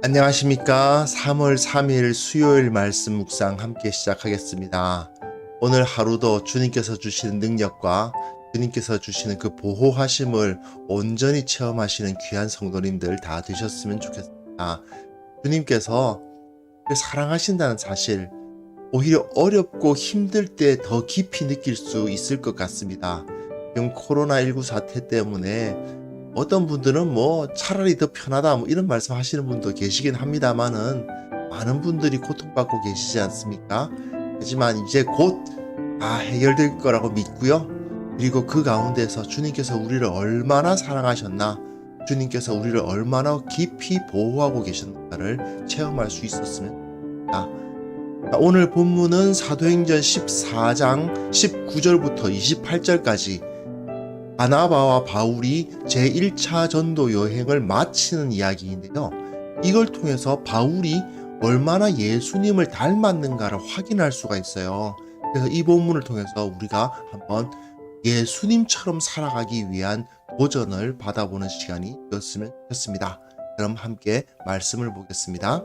안녕하십니까. 3월 3일 수요일 말씀 묵상 함께 시작하겠습니다. 오늘 하루도 주님께서 주시는 능력과 주님께서 주시는 그 보호하심을 온전히 체험하시는 귀한 성도님들 다 되셨으면 좋겠습니다. 주님께서 사랑하신다는 사실, 오히려 어렵고 힘들 때 더 깊이 느낄 수 있을 것 같습니다. 지금 코로나19 사태 때문에 어떤 분들은 차라리 더 편하다 이런 말씀 하시는 분도 계시긴 합니다만은 많은 분들이 고통받고 계시지 않습니까? 하지만 이제 곧 다 해결될 거라고 믿고요. 그리고 그 가운데서 주님께서 우리를 얼마나 사랑하셨나, 주님께서 우리를 얼마나 깊이 보호하고 계셨는가를 체험할 수 있었으면 합니다. 오늘 본문은 사도행전 14장 19절부터 28절까지 바나바와 바울이 제1차 전도 여행을 마치는 이야기인데요. 이걸 통해서 바울이 얼마나 예수님을 닮았는가를 확인할 수가 있어요. 그래서 이 본문을 통해서 우리가 한번 예수님처럼 살아가기 위한 도전을 받아보는 시간이 되었으면 좋겠습니다. 그럼 함께 말씀을 보겠습니다.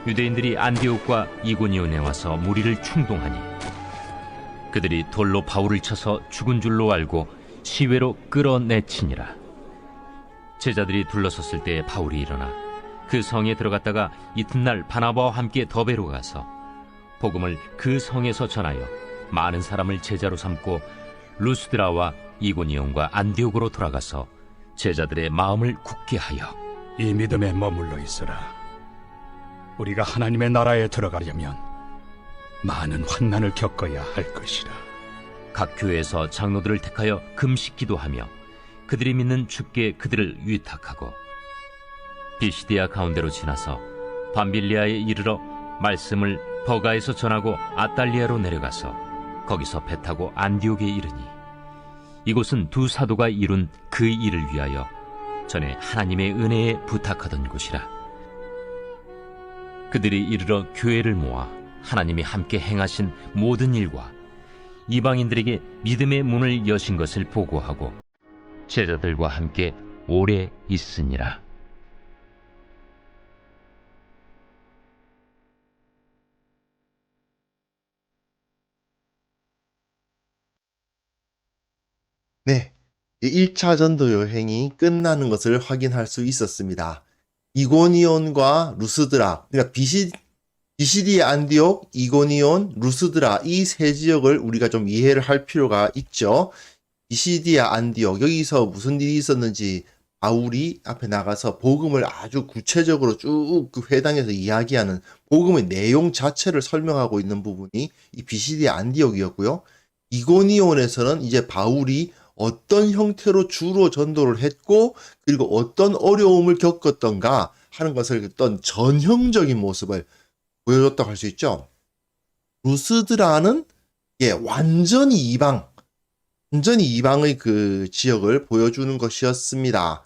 유대인들이 안디옥과 이고니온에 와서 무리를 충동하니 그들이 돌로 바울을 쳐서 죽은 줄로 알고 시외로 끌어내치니라. 제자들이 둘러섰을 때 바울이 일어나 그 성에 들어갔다가 이튿날 바나바와 함께 더베로 가서 복음을 그 성에서 전하여 많은 사람을 제자로 삼고 루스드라와 이고니온과 안디옥으로 돌아가서 제자들의 마음을 굳게 하여 이 믿음에 머물러 있으라. 우리가 하나님의 나라에 들어가려면 많은 환난을 겪어야 할 것이라. 각 교회에서 장로들을 택하여 금식 기도하며 그들이 믿는 주께 그들을 위탁하고 비시디아 가운데로 지나서 밤빌리아에 이르러 말씀을 버가에서 전하고 아달리아로 내려가서 거기서 배 타고 안디옥에 이르니 이곳은 두 사도가 이룬 그 일을 위하여 전에 하나님의 은혜에 부탁하던 곳이라. 그들이 이르러 교회를 모아 하나님이 함께 행하신 모든 일과 이방인들에게 믿음의 문을 여신 것을 보고하고 제자들과 함께 오래 있으니라. 네, 1차 전도 여행이 끝나는 것을 확인할 수 있었습니다. 이고니온과 루스드라, 그러니까 비시디아 안디옥, 이고니온, 루스드라 이 세 지역을 우리가 좀 이해를 할 필요가 있죠. 비시디아 안디옥, 여기서 무슨 일이 있었는지 바울이 앞에 나가서 복음을 아주 구체적으로 쭉 그 회당에서 이야기하는 복음의 내용 자체를 설명하고 있는 부분이 이 비시디아 안디옥이었고요. 이고니온에서는 이제 바울이 어떤 형태로 주로 전도를 했고 그리고 어떤 어려움을 겪었던가 하는 것을 어떤 전형적인 모습을 보여줬다고 할 수 있죠. 루스드라는 완전히 이방의 그 지역을 보여주는 것이었습니다.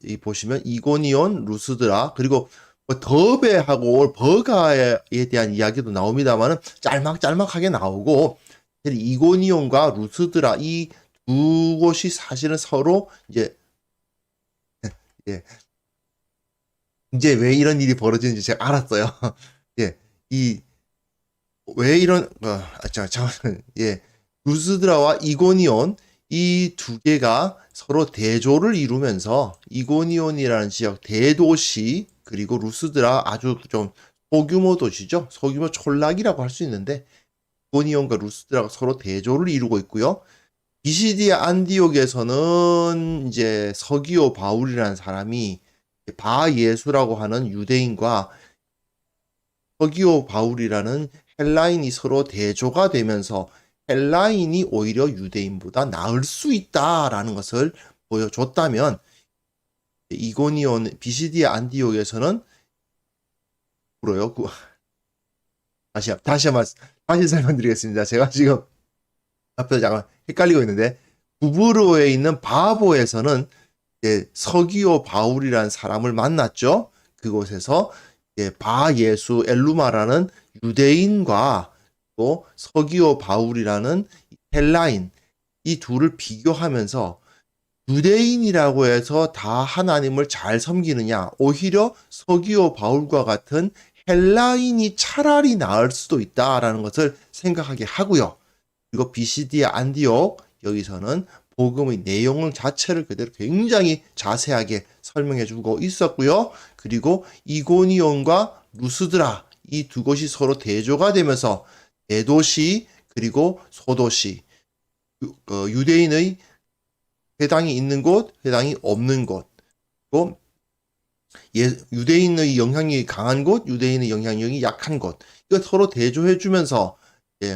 이 보시면 이고니온, 루스드라 그리고 더베하고 버가에 대한 이야기도 나옵니다만은 짤막짤막하게 나오고 이고니온과 루스드라 이 두 곳이 사실은 서로 이제 왜 이런 일이 벌어지는지 제가 알았어요. 왜 이런 루스드라와 이고니온 이 두 개가 서로 대조를 이루면서 이고니온이라는 지역 대도시 그리고 루스드라 아주 좀 소규모 도시죠. 소규모 촌락이라고 할 수 있는데 이고니온과 루스드라가 서로 대조를 이루고 있고요. 비시디아 안디옥에서는 이제 서기오 바울이라는 사람이 바예수라고 하는 유대인과 서기오 바울이라는 헬라인이 서로 대조가 되면서 헬라인이 오히려 유대인보다 나을 수 있다라는 것을 보여줬다면 이고니온 비시디아 안디옥에서는 다시 설명드리겠습니다. 제가 지금 앞에서 잠깐 헷갈리고 있는데 구브로에 있는 바보에서는 서기오 바울이라는 사람을 만났죠. 그곳에서 바예수 엘루마라는 유대인과 또 서기오 바울이라는 헬라인 이 둘을 비교하면서 유대인이라고 해서 다 하나님을 잘 섬기느냐, 오히려 서기오 바울과 같은 헬라인이 차라리 나을 수도 있다라는 것을 생각하게 하고요. 그리고 비시디아 안디옥, 여기서는 복음의 내용을 자체를 그대로 굉장히 자세하게 설명해 주고 있었고요. 그리고 이고니온과 루스드라, 이 두 곳이 서로 대조가 되면서 대도시 그리고 소도시, 유대인의 회당이 있는 곳, 회당이 없는 곳, 그리고 유대인의 영향력이 강한 곳, 유대인의 영향력이 약한 곳, 이거 서로 대조해 주면서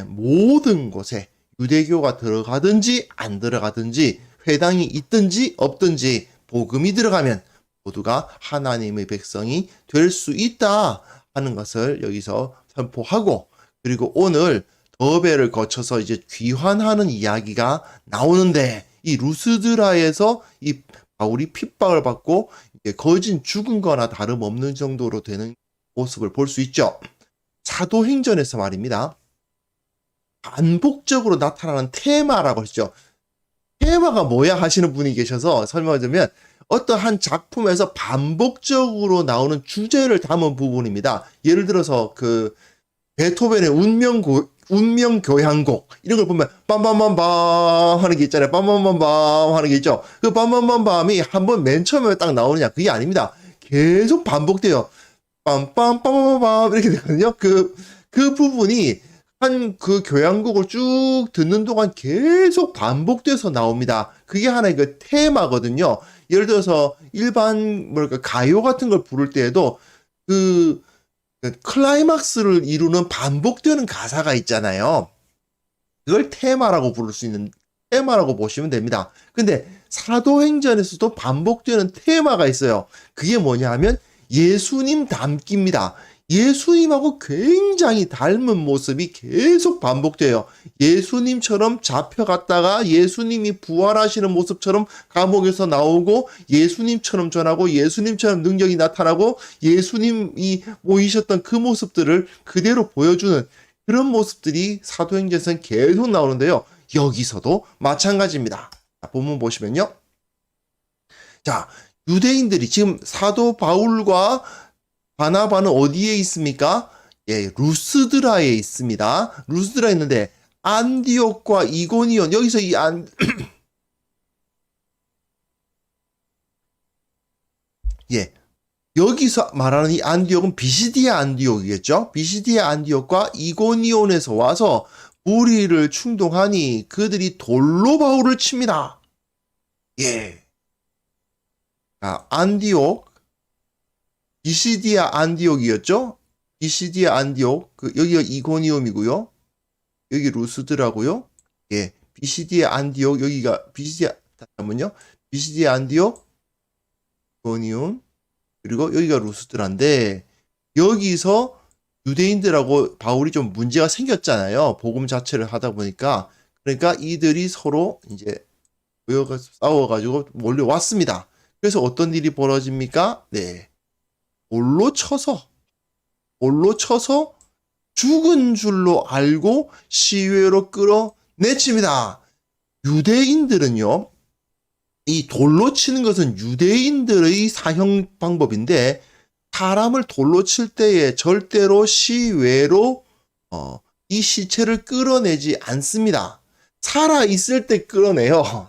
모든 곳에 유대교가 들어가든지 안 들어가든지, 회당이 있든지 없든지 복음이 들어가면 모두가 하나님의 백성이 될 수 있다 하는 것을 여기서 선포하고, 그리고 오늘 더베를 거쳐서 이제 귀환하는 이야기가 나오는데, 이 루스드라에서 이 바울이 핍박을 받고 거진 죽은 거나 다름없는 정도로 되는 모습을 볼 수 있죠. 사도행전에서 말입니다. 반복적으로 나타나는 테마라고 했죠. 테마가 뭐야 하시는 분이 계셔서 설명하자면, 어떠한 작품에서 반복적으로 나오는 주제를 담은 부분입니다. 예를 들어서 그 베토벤의 운명교향곡 이런 걸 보면 빰빰빰빰 하는 게 있잖아요. 빰빰빰빰 하는 게 있죠. 그 빰빰빰빰이 한번 맨 처음에 딱 나오느냐, 그게 아닙니다. 계속 반복돼요. 빰빰빰빰빰 이렇게 되거든요. 그 부분이 한 그 교향곡을 쭉 듣는 동안 계속 반복돼서 나옵니다. 그게 하나의 그 테마거든요. 예를 들어서 일반 가요 같은 걸 부를 때에도 그 클라이막스를 이루는 반복되는 가사가 있잖아요. 그걸 테마라고 부를 수 있는, 테마라고 보시면 됩니다. 근데 사도행전에서도 반복되는 테마가 있어요. 그게 뭐냐 하면 예수님 닮기입니다. 예수님하고 굉장히 닮은 모습이 계속 반복돼요. 예수님처럼 잡혀갔다가 예수님이 부활하시는 모습처럼 감옥에서 나오고, 예수님처럼 전하고, 예수님처럼 능력이 나타나고, 예수님이 모이셨던 그 모습들을 그대로 보여주는 그런 모습들이 사도행전에서는 계속 나오는데요. 여기서도 마찬가지입니다. 본문 보시면요. 자, 유대인들이 지금 사도 바울과 바나바는 어디에 있습니까? 예, 루스드라에 있습니다. 루스드라에 있는데 안디옥과 이고니온, 여기서 예, 여기서 말하는 이 안디옥은 비시디아 안디옥이겠죠? 비시디아 안디옥과 이고니온에서 와서 무리를 충동하니 그들이 돌로 바울을 칩니다. 예. 자, 안디옥, 비시디아 안디옥이었죠? 비시디아 안디옥, 여기가 이고니움이고요. 여기 루스드라고요. 예, 비시디아 안디옥, 여기가 잠깐만요. 비시디아 안디옥, 이고니움, 그리고 여기가 루스드라인데, 여기서 유대인들하고 바울이 좀 문제가 생겼잖아요. 복음 자체를 하다 보니까. 그러니까 이들이 서로 이제 싸워가지고 몰려왔습니다. 그래서 어떤 일이 벌어집니까? 네. 돌로 쳐서 죽은 줄로 알고 시외로 끌어내칩니다. 유대인들은요, 이 돌로 치는 것은 유대인들의 사형 방법인데, 사람을 돌로 칠 때에 절대로 시외로 이 시체를 끌어내지 않습니다. 살아있을 때 끌어내요.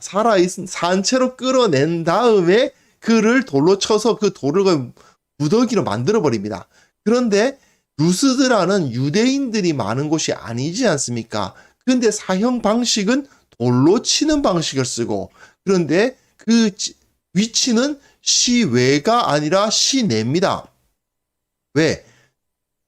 산채로 끌어낸 다음에 그를 돌로 쳐서 그 돌을 무더기로 만들어버립니다. 그런데 루스드라는 유대인들이 많은 곳이 아니지 않습니까? 그런데 사형 방식은 돌로 치는 방식을 쓰고, 그런데 그 위치는 시외가 아니라 시내입니다. 왜?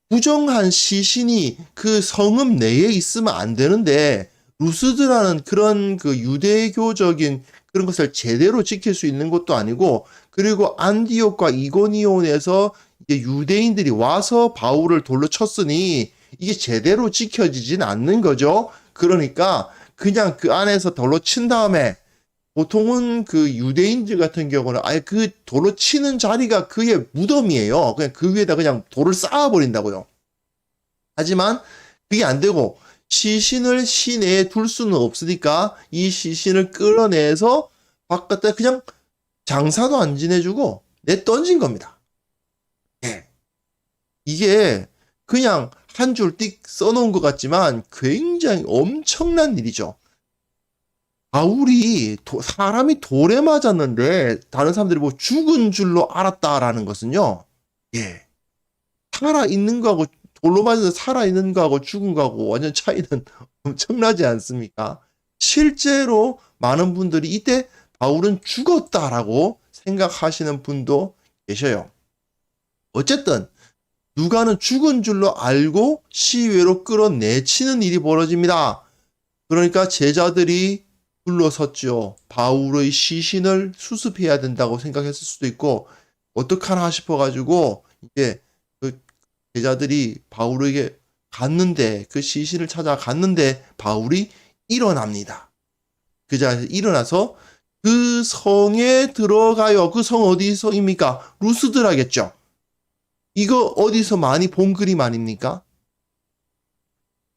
부정한 시신이 그 성읍 내에 있으면 안 되는데, 루스드라는 그런 그 유대교적인 그런 것을 제대로 지킬 수 있는 것도 아니고, 그리고 안디옥과 이고니온에서 이제 유대인들이 와서 바울을 돌로 쳤으니 이게 제대로 지켜지진 않는 거죠. 그러니까 그냥 그 안에서 돌로 친 다음에, 보통은 그 유대인들 같은 경우는 아예 그 돌로 치는 자리가 그의 무덤이에요. 그냥 그 위에다 그냥 돌을 쌓아버린다고요. 하지만 그게 안 되고 시신을 시내에 둘 수는 없으니까 이 시신을 끌어내서 바깥에 그냥 장사도 안 지내주고 내던진 겁니다. 예. 이게 그냥 한 줄 띡 써놓은 것 같지만 굉장히 엄청난 일이죠. 바울이 사람이 돌에 맞았는데 다른 사람들이 뭐 죽은 줄로 알았다라는 것은요. 예. 살아있는 거하고 돌로 맞아서 살아있는 거하고 죽은 거하고 완전 차이는 엄청나지 않습니까? 실제로 많은 분들이 이때 바울은 죽었다라고 생각하시는 분도 계셔요. 어쨌든 누가는 죽은 줄로 알고 시외로 끌어내치는 일이 벌어집니다. 그러니까 제자들이 불러섰죠. 바울의 시신을 수습해야 된다고 생각했을 수도 있고 어떡하나 싶어가지고 이제 그 제자들이 바울에게 갔는데 그 시신을 찾아갔는데 바울이 일어납니다. 그 자리에서 일어나서 그 성에 들어가요. 그 성 어디 성입니까? 루스드라겠죠. 이거 어디서 많이 본 그림 아닙니까?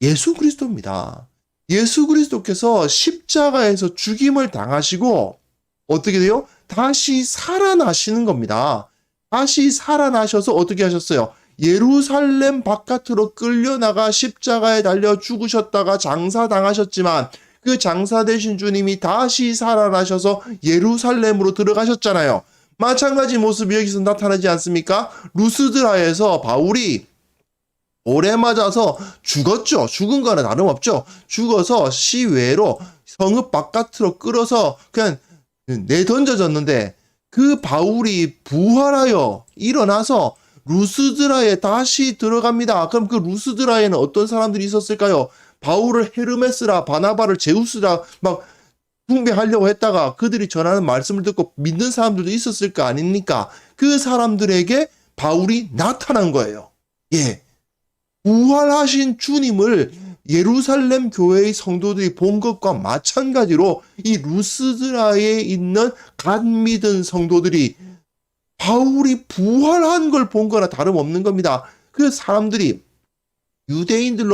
예수 그리스도입니다. 예수 그리스도께서 십자가에서 죽임을 당하시고 어떻게 돼요? 다시 살아나시는 겁니다. 다시 살아나셔서 어떻게 하셨어요? 예루살렘 바깥으로 끌려나가 십자가에 달려 죽으셨다가 장사당하셨지만 그 장사되신 주님이 다시 살아나셔서 예루살렘으로 들어가셨잖아요. 마찬가지 모습이 여기서 나타나지 않습니까? 루스드라에서 바울이 돌에 맞아서 죽었죠. 죽은 거는 다름없죠. 죽어서 시외로 성읍 바깥으로 끌어서 그냥 내던져졌는데 그 바울이 부활하여 일어나서 루스드라에 다시 들어갑니다. 그럼 그 루스드라에는 어떤 사람들이 있었을까요? 바울을 헤르메스라 바나바를 제우스라 막 숭배하려고 했다가 그들이 전하는 말씀을 듣고 믿는 사람들도 있었을 거 아닙니까? 그 사람들에게 바울이 나타난 거예요. 예. 부활하신 주님을 예루살렘 교회의 성도들이 본 것과 마찬가지로 이 루스드라에 있는 갓 믿은 성도들이 바울이 부활한 걸 본 거나 다름없는 겁니다. 그 사람들이 유대인들이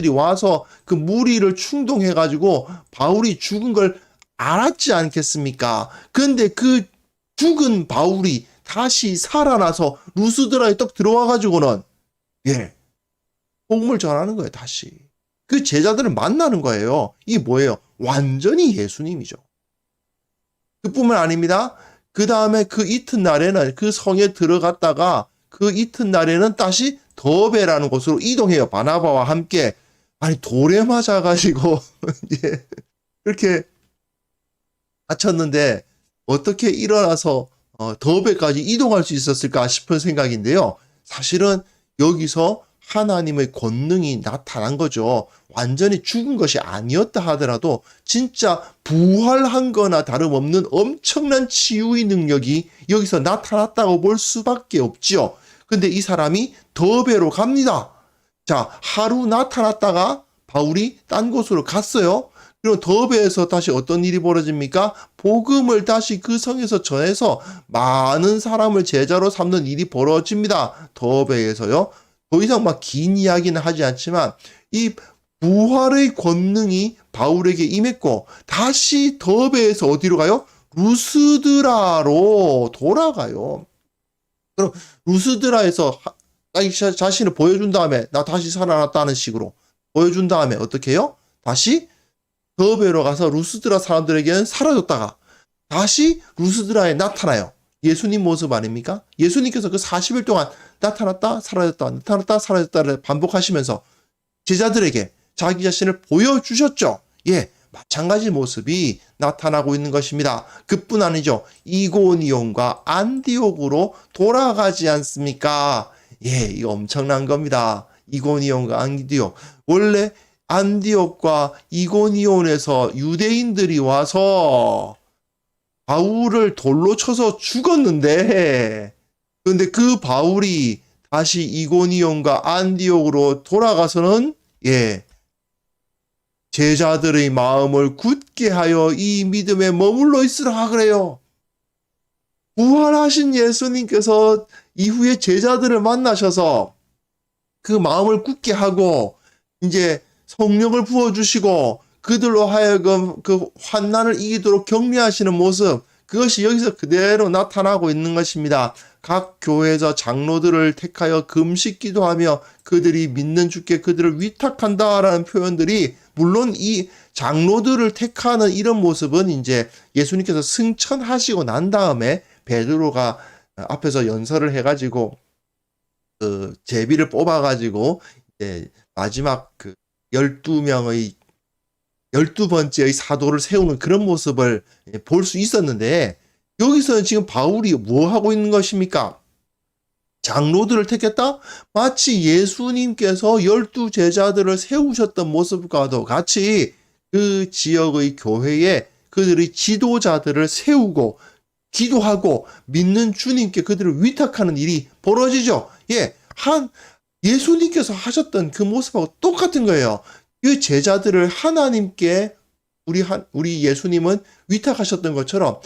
와서 그 무리를 충동해가지고 바울이 죽은 걸 알았지 않겠습니까? 근데 그 죽은 바울이 다시 살아나서 루스드라에 떡 들어와가지고는 예, 복음을 전하는 거예요, 다시. 그 제자들을 만나는 거예요. 이게 뭐예요? 완전히 예수님이죠. 그뿐만 아닙니다. 그 다음에 그 이튿날에는 그 성에 들어갔다가 그 이튿날에는 다시 더베라는 곳으로 이동해요. 바나바와 함께. 아니 돌에 맞아가지고 예, 그렇게 다쳤는데 어떻게 일어나서 더베까지 이동할 수 있었을까 싶은 생각인데요. 사실은 여기서 하나님의 권능이 나타난 거죠. 완전히 죽은 것이 아니었다 하더라도 진짜 부활한 거나 다름없는 엄청난 치유의 능력이 여기서 나타났다고 볼 수밖에 없지요. 근데 이 사람이 더베로 갑니다. 자, 하루 나타났다가 바울이 딴 곳으로 갔어요. 그리고 더베에서 다시 어떤 일이 벌어집니까? 복음을 다시 그 성에서 전해서 많은 사람을 제자로 삼는 일이 벌어집니다. 더베에서요. 더 이상 막 긴 이야기는 하지 않지만 이 부활의 권능이 바울에게 임했고 다시 더베에서 어디로 가요? 루스드라로 돌아가요. 그럼 루스드라에서 자신을 보여준 다음에 나 다시 살아났다는 식으로 보여준 다음에 어떻게 해요? 다시 더베로 가서 루스드라 사람들에게는 사라졌다가 다시 루스드라에 나타나요. 예수님 모습 아닙니까? 예수님께서 그 40일 동안 나타났다 사라졌다 나타났다 사라졌다를 반복하시면서 제자들에게 자기 자신을 보여주셨죠. 예, 마찬가지 모습이 나타나고 있는 것입니다. 그뿐 아니죠. 이고니온과 안디옥으로 돌아가지 않습니까? 예, 이거 엄청난 겁니다. 이고니온과 안디옥. 원래 안디옥과 이고니온에서 유대인들이 와서 바울을 돌로 쳐서 죽었는데 그런데 그 바울이 다시 이고니온과 안디옥으로 돌아가서는 예, 제자들의 마음을 굳게 하여 이 믿음에 머물러 있으라 그래요. 부활하신 예수님께서 이후에 제자들을 만나셔서 그 마음을 굳게 하고 이제 성령을 부어주시고 그들로 하여금 그 환난을 이기도록 격려하시는 모습, 그것이 여기서 그대로 나타나고 있는 것입니다. 각 교회에서 장로들을 택하여 금식 기도하며 그들이 믿는 주께 그들을 위탁한다라는 표현들이, 물론 이 장로들을 택하는 이런 모습은 이제 예수님께서 승천하시고 난 다음에 베드로가 앞에서 연설을 해가지고 그 제비를 뽑아가지고 이제 마지막 그 12번째의 사도를 세우는 그런 모습을 볼 수 있었는데, 여기서는 지금 바울이 뭐 하고 있는 것입니까? 장로들을 택했다? 마치 예수님께서 12제자들을 세우셨던 모습과도 같이 그 지역의 교회에 그들의 지도자들을 세우고 기도하고 믿는 주님께 그들을 위탁하는 일이 벌어지죠. 예수님께서 하셨던 그 모습하고 똑같은 거예요. 이 제자들을 하나님께 우리 예수님은 위탁하셨던 것처럼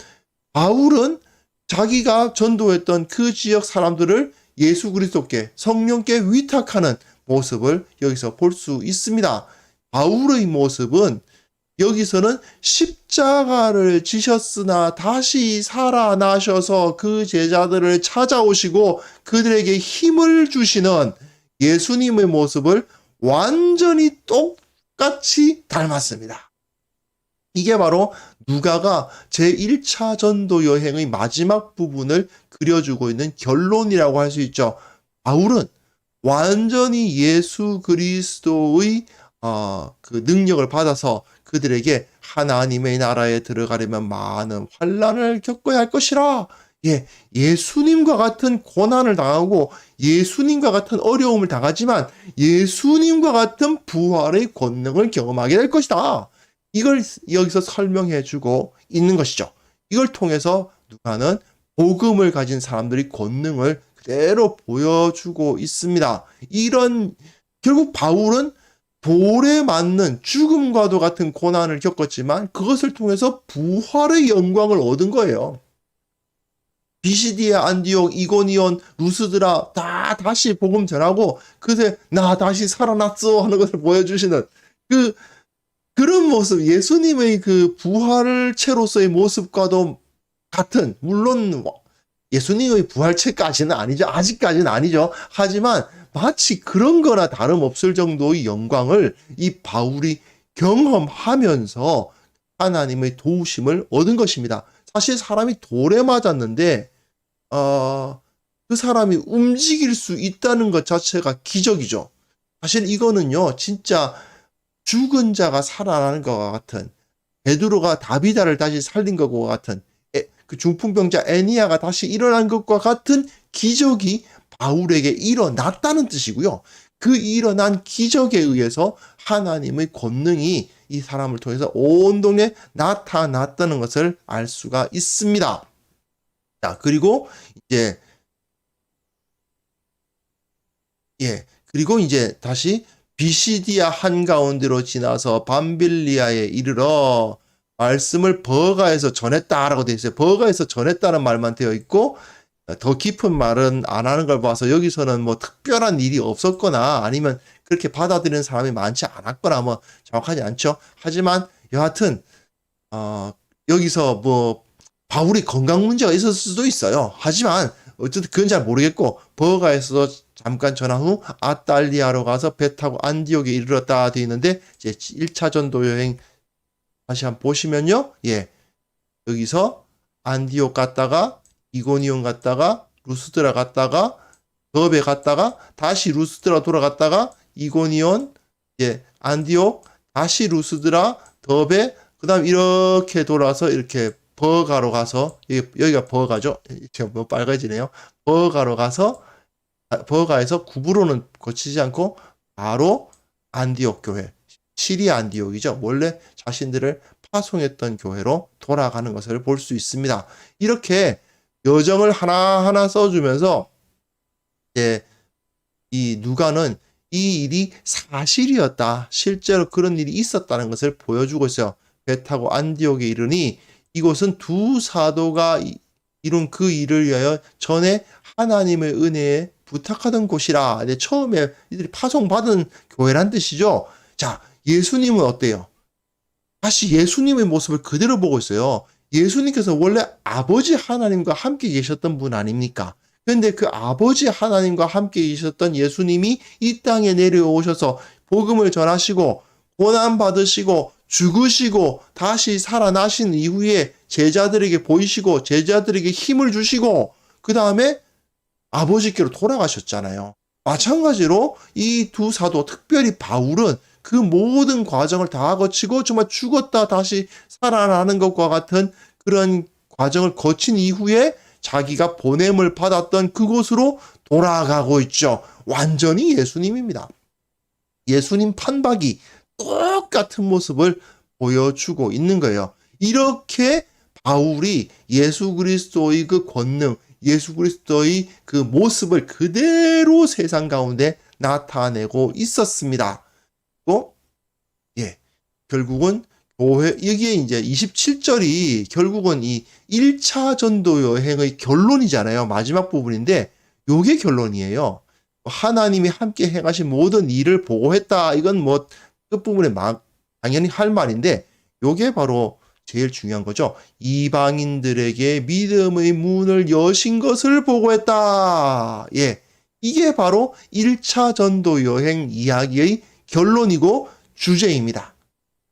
바울은 자기가 전도했던 그 지역 사람들을 예수 그리스도께, 성령께 위탁하는 모습을 여기서 볼 수 있습니다. 바울의 모습은 여기서는 십자가를 지셨으나 다시 살아나셔서 그 제자들을 찾아오시고 그들에게 힘을 주시는 예수님의 모습을 완전히 똑같이 닮았습니다. 이게 바로 누가가 제1차 전도 여행의 마지막 부분을 그려주고 있는 결론이라고 할 수 있죠. 바울은 완전히 예수 그리스도의 그 능력을 받아서 그들에게 하나님의 나라에 들어가려면 많은 환난을 겪어야 할 것이라. 예수님과 같은 고난을 당하고 예수님과 같은 어려움을 당하지만 예수님과 같은 부활의 권능을 경험하게 될 것이다. 이걸 여기서 설명해 주고 있는 것이죠. 이걸 통해서 누가는 복음을 가진 사람들의 권능을 그대로 보여주고 있습니다. 결국 바울은 돌에 맞는 죽음과도 같은 고난을 겪었지만 그것을 통해서 부활의 영광을 얻은 거예요. 비시디아, 안디옥, 이고니온, 루스드라 다 다시 복음 전하고 그새 나 다시 살아났어 하는 것을 보여주시는 그런 모습, 예수님의 그 부활체로서의 모습과도 같은, 물론 예수님의 부활체까지는 아니죠. 아직까지는 아니죠. 하지만 마치 그런 거나 다름없을 정도의 영광을 이 바울이 경험하면서 하나님의 도우심을 얻은 것입니다. 사실 사람이 돌에 맞았는데 그 사람이 움직일 수 있다는 것 자체가 기적이죠. 사실 이거는요, 진짜 죽은 자가 살아나는 것과 같은, 베드로가 다비다를 다시 살린 것과 같은, 그 중풍병자 애니야가 다시 일어난 것과 같은 기적이 바울에게 일어났다는 뜻이고요. 그 일어난 기적에 의해서 하나님의 권능이 이 사람을 통해서 온 동네에 나타났다는 것을 알 수가 있습니다. 자, 그리고 이제 다시 비시디아 한가운데로 지나서 밤빌리아에 이르러 말씀을 버가에서 전했다라고 되어 있어요. 버가에서 전했다는 말만 되어 있고 더 깊은 말은 안 하는 걸 봐서 여기서는 뭐 특별한 일이 없었거나 아니면 그렇게 받아들이는 사람이 많지 않았거나 뭐 정확하지 않죠. 하지만 여하튼 여기서 뭐 바울이 건강 문제가 있었을 수도 있어요. 하지만 어쨌든 그건 잘 모르겠고 버가에서 잠깐 전화 후 아탈리아로 가서 배 타고 안디옥에 이르렀다 되어 있는데 이제 1차 전도 여행 다시 한번 보시면요. 여기서 안디옥 갔다가 이고니온 갔다가 루스드라 갔다가 더베 갔다가 다시 루스드라 돌아갔다가 이고니온 안디옥 다시 루스드라 더베 그다음 이렇게 돌아서 이렇게 버가로 가서 여기가 버가죠. 뭐 빨개지네요. 버가로 가서 버가에서 구브로는 거치지 않고 바로 안디옥 교회, 시리아 안디옥이죠. 원래 자신들을 파송했던 교회로 돌아가는 것을 볼 수 있습니다. 이렇게 여정을 하나하나 써주면서 이 누가는 이 일이 사실이었다. 실제로 그런 일이 있었다는 것을 보여주고 있어요. 배 타고 안디옥에 이르니 이곳은 두 사도가 이룬 그 일을 위하여 전에 하나님의 은혜에 부탁하던 곳이라. 근데 처음에 이들이 파송받은 교회란 뜻이죠. 자, 예수님은 어때요? 다시 예수님의 모습을 그대로 보고 있어요. 예수님께서 원래 아버지 하나님과 함께 계셨던 분 아닙니까? 그런데 그 아버지 하나님과 함께 계셨던 예수님이 이 땅에 내려오셔서 복음을 전하시고 고난 받으시고 죽으시고 다시 살아나신 이후에 제자들에게 보이시고 제자들에게 힘을 주시고 그 다음에 아버지께로 돌아가셨잖아요. 마찬가지로 이 두 사도, 특별히 바울은 그 모든 과정을 다 거치고 정말 죽었다 다시 살아나는 것과 같은 그런 과정을 거친 이후에 자기가 보냄을 받았던 그곳으로 돌아가고 있죠. 완전히 예수님입니다. 예수님 판박이 똑같은 모습을 보여주고 있는 거예요. 이렇게 바울이 예수 그리스도의 그 권능, 예수 그리스도의 그 모습을 그대로 세상 가운데 나타내고 있었습니다. 또, 결국은 교회, 여기에 이제 27절이 결국은 이 1차 전도 여행의 결론이잖아요. 마지막 부분인데, 요게 결론이에요. 하나님이 함께 행하신 모든 일을 보고했다. 이건 뭐 끝부분에 당연히 할 말인데, 요게 바로 제일 중요한 거죠. 이방인들에게 믿음의 문을 여신 것을 보고했다. 이게 바로 1차 전도 여행 이야기의 결론이고 주제입니다.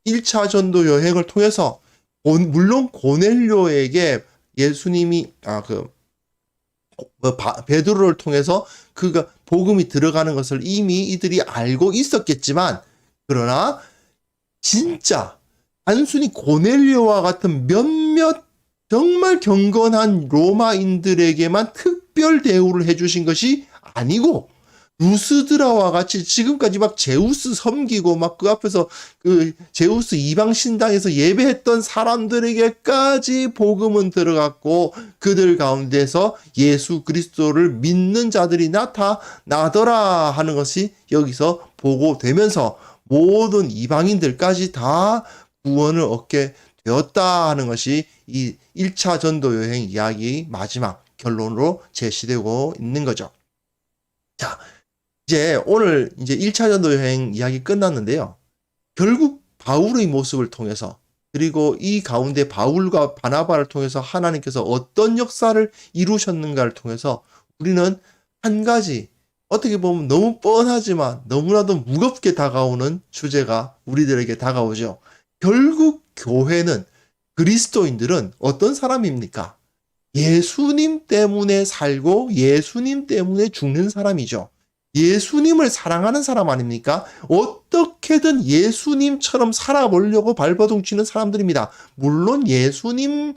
1차 전도 여행을 통해서 물론 고넬료에게 예수님이 베드로를 통해서 그가 복음이 들어가는 것을 이미 이들이 알고 있었겠지만, 그러나 진짜 단순히 고넬료와 같은 몇몇 정말 경건한 로마인들에게만 특별 대우를 해주신 것이 아니고, 루스드라와 같이 지금까지 막 제우스 섬기고 막 그 앞에서 그 제우스 이방 신당에서 예배했던 사람들에게까지 복음은 들어갔고, 그들 가운데서 예수 그리스도를 믿는 자들이 나타나더라 하는 것이 여기서 보고되면서 모든 이방인들까지 다 구원을 얻게 되었다 하는 것이 이 1차 전도 여행 이야기의 마지막 결론으로 제시되고 있는 거죠. 자, 이제 오늘 이제 1차 전도 여행 이야기 끝났는데요. 결국 바울의 모습을 통해서, 그리고 이 가운데 바울과 바나바를 통해서 하나님께서 어떤 역사를 이루셨는가를 통해서 우리는 한 가지, 어떻게 보면 너무 뻔하지만 너무나도 무겁게 다가오는 주제가 우리들에게 다가오죠. 결국 교회는, 그리스도인들은 어떤 사람입니까? 예수님 때문에 살고 예수님 때문에 죽는 사람이죠. 예수님을 사랑하는 사람 아닙니까? 어떻게든 예수님처럼 살아보려고 발버둥 치는 사람들입니다. 물론 예수님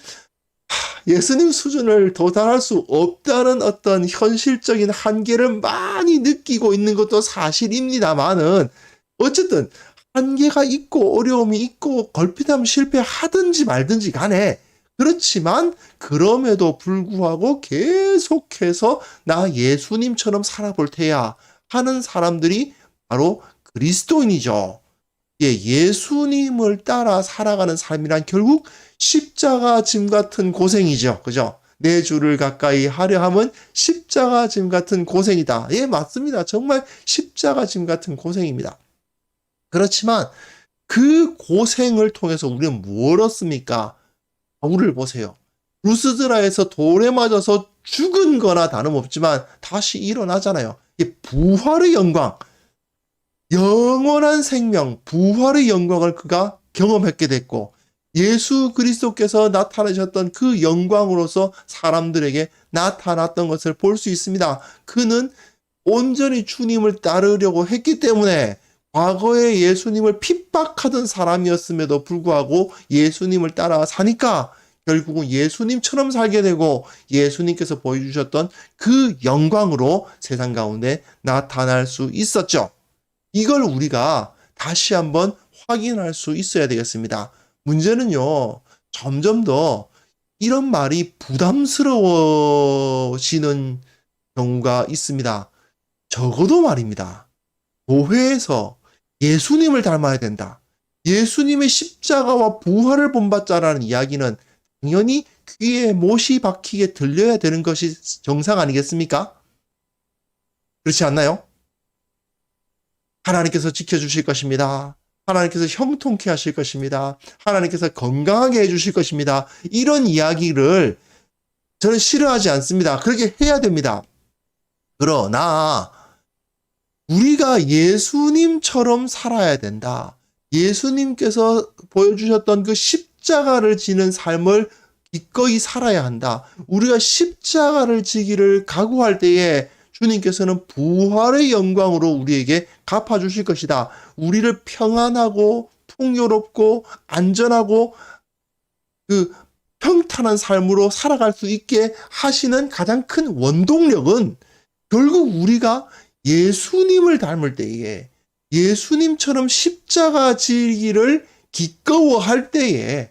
수준을 도달할 수 없다는 어떤 현실적인 한계를 많이 느끼고 있는 것도 사실입니다만은, 어쨌든 한계가 있고 어려움이 있고 걸핏하면 실패하든지 말든지 간에, 그렇지만 그럼에도 불구하고 계속해서 나 예수님처럼 살아볼 테야 하는 사람들이 바로 그리스도인이죠. 예수님을 따라 살아가는 삶이란 결국 십자가 짐 같은 고생이죠. 그죠? 내 주를 가까이 하려 함은 십자가 짐 같은 고생이다. 맞습니다. 정말 십자가 짐 같은 고생입니다. 그렇지만 그 고생을 통해서 우리는 뭘 얻습니까? 바울을 보세요. 루스드라에서 돌에 맞아서 죽은 거나 다름없지만 다시 일어나잖아요. 부활의 영광, 영원한 생명, 부활의 영광을 그가 경험했게 됐고, 예수 그리스도께서 나타내셨던 그 영광으로서 사람들에게 나타났던 것을 볼 수 있습니다. 그는 온전히 주님을 따르려고 했기 때문에 과거에 예수님을 핍박하던 사람이었음에도 불구하고 예수님을 따라 사니까 결국은 예수님처럼 살게 되고, 예수님께서 보여주셨던 그 영광으로 세상 가운데 나타날 수 있었죠. 이걸 우리가 다시 한번 확인할 수 있어야 되겠습니다. 문제는요, 점점 더 이런 말이 부담스러워지는 경우가 있습니다. 적어도 말입니다. 교회에서 예수님을 닮아야 된다, 예수님의 십자가와 부활을 본받자라는 이야기는 당연히 귀에 못이 박히게 들려야 되는 것이 정상 아니겠습니까? 그렇지 않나요? 하나님께서 지켜주실 것입니다. 하나님께서 형통케 하실 것입니다. 하나님께서 건강하게 해주실 것입니다. 이런 이야기를 저는 싫어하지 않습니다. 그렇게 해야 됩니다. 그러나 우리가 예수님처럼 살아야 된다. 예수님께서 보여주셨던 그 십자가를 지는 삶을 기꺼이 살아야 한다. 우리가 십자가를 지기를 각오할 때에 주님께서는 부활의 영광으로 우리에게 갚아주실 것이다. 우리를 평안하고 풍요롭고 안전하고 그 평탄한 삶으로 살아갈 수 있게 하시는 가장 큰 원동력은 결국 우리가 예수님을 닮을 때에, 예수님처럼 십자가 지기를 기꺼워할 때에,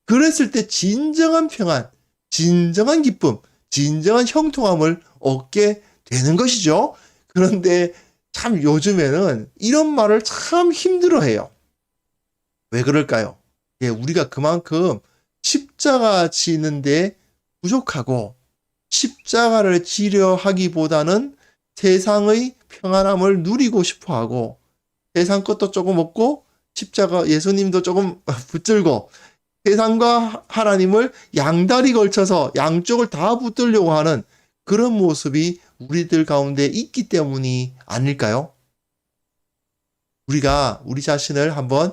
그랬을 때 진정한 평안, 진정한 기쁨, 진정한 형통함을 얻게 되는 것이죠. 그런데 참 요즘에는 이런 말을 참 힘들어해요. 왜 그럴까요? 예, 우리가 그만큼 십자가 지는데 부족하고, 십자가를 지려 하기보다는 세상의 평안함을 누리고 싶어 하고, 세상 것도 조금 없고, 십자가 예수님도 조금 붙들고, 세상과 하나님을 양다리 걸쳐서 양쪽을 다 붙들려고 하는 그런 모습이 우리들 가운데 있기 때문이 아닐까요? 우리가 우리 자신을 한번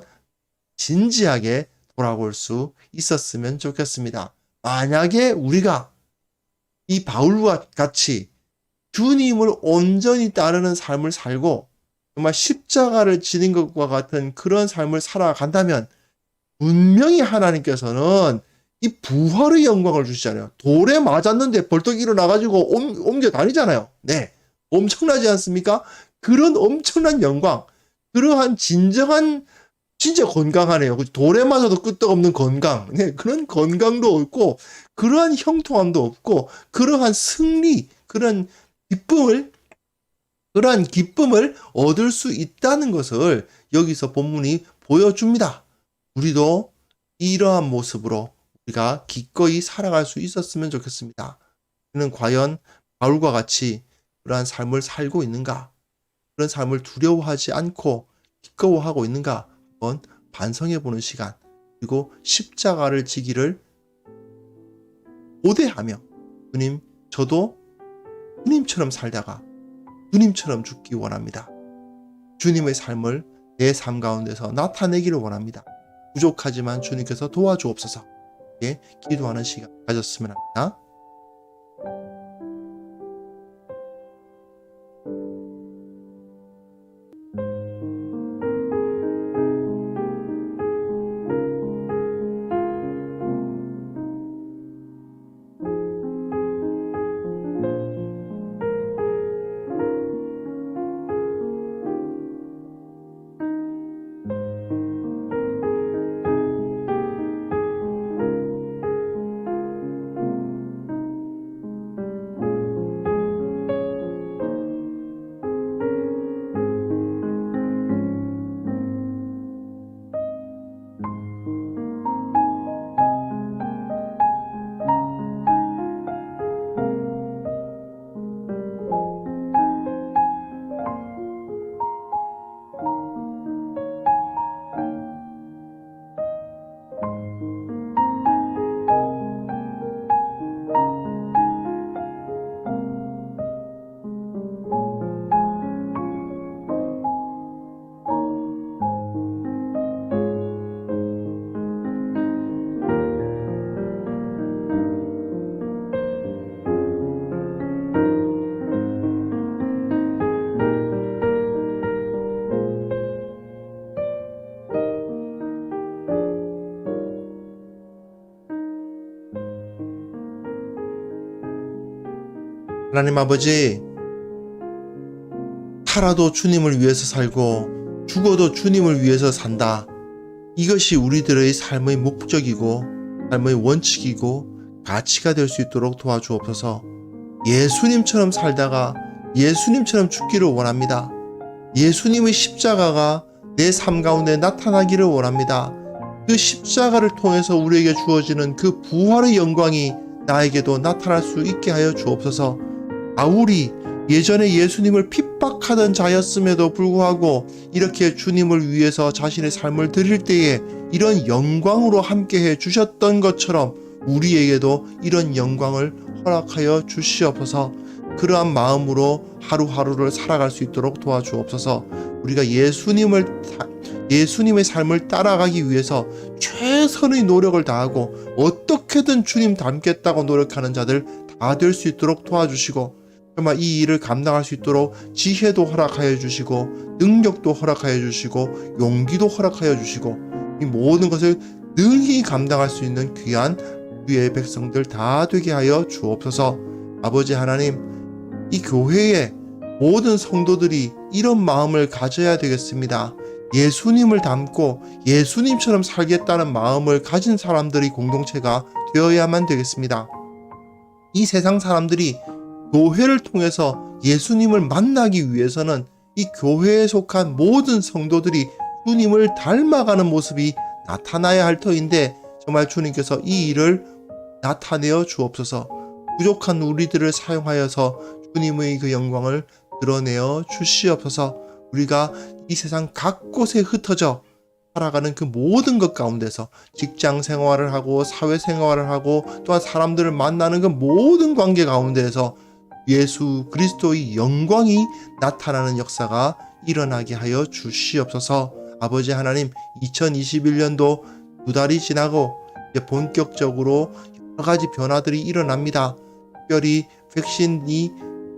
진지하게 돌아볼 수 있었으면 좋겠습니다. 만약에 우리가 이 바울과 같이 주님을 온전히 따르는 삶을 살고 정말 십자가를 지닌 것과 같은 그런 삶을 살아간다면 분명히 하나님께서는 이 부활의 영광을 주시잖아요. 돌에 맞았는데 벌떡 일어나가지고 옮겨 다니잖아요. 네, 엄청나지 않습니까? 그런 엄청난 영광, 그러한 진정한 진짜 건강하네요. 돌에 맞아도 끄떡없는 건강, 네, 그런 건강도 없고 그러한 형통함도 없고 그러한 승리, 그러한 기쁨을 얻을 수 있다는 것을 여기서 본문이 보여줍니다. 우리도 이러한 모습으로 우리가 기꺼이 살아갈 수 있었으면 좋겠습니다. 우리는 과연 바울과 같이 그러한 삶을 살고 있는가? 그런 삶을 두려워하지 않고 기꺼워하고 있는가? 한번 반성해보는 시간, 그리고 십자가를 지기를 고대하며 주님, 저도 주님처럼 살다가 주님처럼 죽기 원합니다. 주님의 삶을 내 삶 가운데서 나타내기를 원합니다. 부족하지만 주님께서 도와주옵소서. 기도하는 시간 가졌으면 합니다. 하나님 아버지, 살아도 주님을 위해서 살고 죽어도 주님을 위해서 산다. 이것이 우리들의 삶의 목적이고 삶의 원칙이고 가치가 될 수 있도록 도와주옵소서. 예수님처럼 살다가 예수님처럼 죽기를 원합니다. 예수님의 십자가가 내 삶 가운데 나타나기를 원합니다. 그 십자가를 통해서 우리에게 주어지는 그 부활의 영광이 나에게도 나타날 수 있게 하여 주옵소서. 바울이 예전에 예수님을 핍박하던 자였음에도 불구하고 이렇게 주님을 위해서 자신의 삶을 드릴 때에 이런 영광으로 함께해 주셨던 것처럼 우리에게도 이런 영광을 허락하여 주시옵소서. 그러한 마음으로 하루하루를 살아갈 수 있도록 도와주옵소서. 우리가 예수님의 삶을 따라가기 위해서 최선의 노력을 다하고 어떻게든 주님 닮겠다고 노력하는 자들 다 될 수 있도록 도와주시고, 정말 이 일을 감당할 수 있도록 지혜도 허락하여 주시고 능력도 허락하여 주시고 용기도 허락하여 주시고, 이 모든 것을 능히 감당할 수 있는 귀한 주의 백성들 다 되게 하여 주옵소서. 아버지 하나님, 이 교회의 모든 성도들이 이런 마음을 가져야 되겠습니다. 예수님을 닮고 예수님처럼 살겠다는 마음을 가진 사람들이 공동체가 되어야만 되겠습니다. 이 세상 사람들이 교회를 통해서 예수님을 만나기 위해서는 이 교회에 속한 모든 성도들이 주님을 닮아가는 모습이 나타나야 할 터인데, 정말 주님께서 이 일을 나타내어 주옵소서. 부족한 우리들을 사용하여서 주님의 그 영광을 드러내어 주시옵소서. 우리가 이 세상 각 곳에 흩어져 살아가는 그 모든 것 가운데서 직장 생활을 하고 사회 생활을 하고 또한 사람들을 만나는 그 모든 관계 가운데에서 예수 그리스도의 영광이 나타나는 역사가 일어나게 하여 주시옵소서. 아버지 하나님, 2021년도 2달이 지나고 이제 본격적으로 여러 가지 변화들이 일어납니다. 특별히 백신이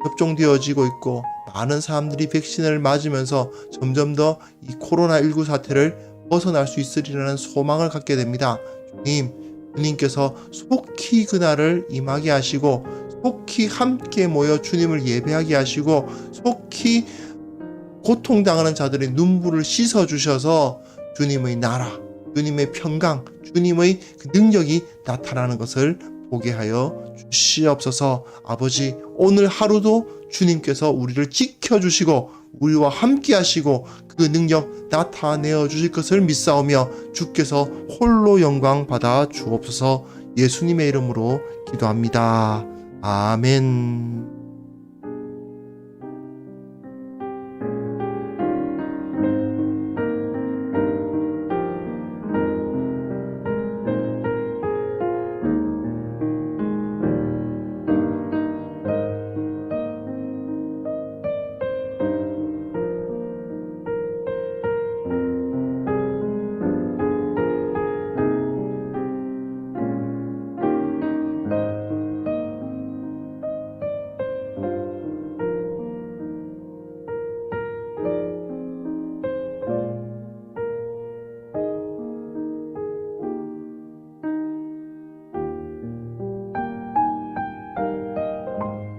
접종되어지고 있고 많은 사람들이 백신을 맞으면서 점점 더 이 코로나19 사태를 벗어날 수 있으리라는 소망을 갖게 됩니다. 주님께서 속히 그날을 임하게 하시고, 속히 함께 모여 주님을 예배하게 하시고, 속히 고통당하는 자들의 눈물을 씻어주셔서 주님의 나라, 주님의 평강, 주님의 그 능력이 나타나는 것을 보게 하여 주시옵소서. 아버지, 오늘 하루도 주님께서 우리를 지켜주시고 우리와 함께 하시고 그 능력 나타내어 주실 것을 믿사오며 주께서 홀로 영광 받아 주옵소서. 예수님의 이름으로 기도합니다. 아멘.